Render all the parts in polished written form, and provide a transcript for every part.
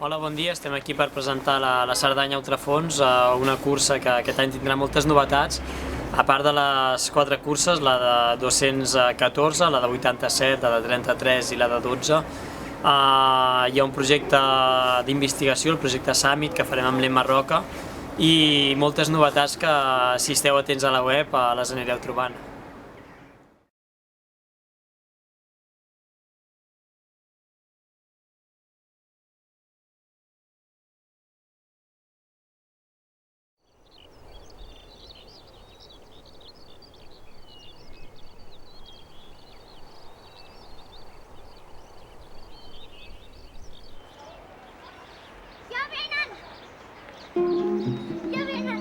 Hola, bon dia. Estem aquí per presentar la Cerdanya Ultrafons, una cursa que aquest any tindrà moltes novetats. A part de les 4 curses, la de 214, la de 87, la de 33 i la de 12, hi ha un projecte d'investigació, el projecte Summit, que farem amb l'Emma Roca, i moltes novetats que, si esteu atents a la web, les anireu trobant. Ja venen! Ja venen!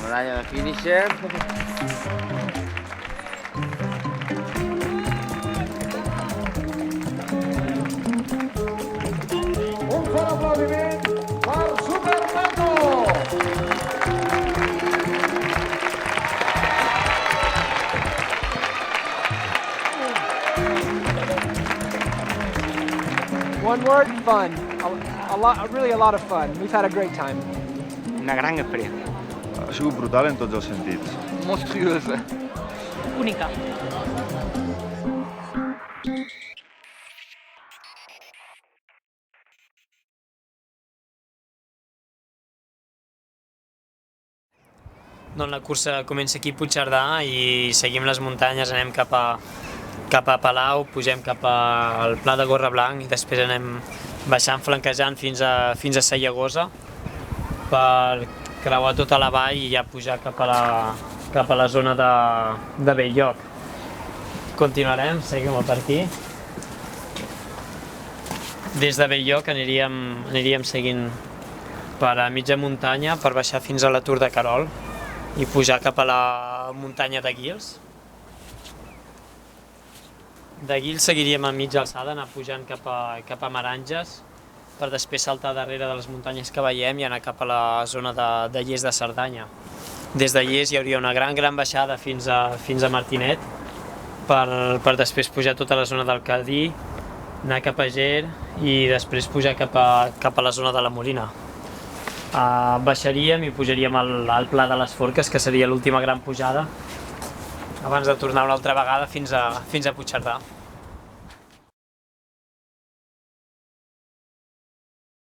Medalla de finisher. Un fort aplaudiment per Supernato! One word, fun. Really a lot of fun. We've had a great time. Una gran experiència. Ha sigut brutal en tots els sentits. Monstruosa. Única. Doncs la cursa comença aquí a Puigcerdà i seguim les muntanyes, anem cap a Palau, pugem cap al Pla de Gorra Blanc i després anem baixant, flanquejant fins a Sallagosa per creuar tota la vall i ja pujar cap a la zona de Bell-lloc. Continuarem, seguim per aquí. Des de Bell-lloc aniríem seguint per a mitja muntanya per baixar fins a la Tour de Querol i pujar cap a la muntanya de Guils. De Guils seguiríem a mitja alçada, anar pujant cap a Meranges, per després saltar darrere de les muntanyes que veiem i anar cap a la zona de Lles de Cerdanya. Des de Lles hi hauria una gran baixada fins a Martinet, per després pujar tota la zona del Cadí, anar cap a Ger i després pujar cap a la zona de la Molina. Baixaríem i pujaríem al Pla de les Forques, que seria l'última gran pujada, abans de tornar una altra vegada fins a Puigcerdà.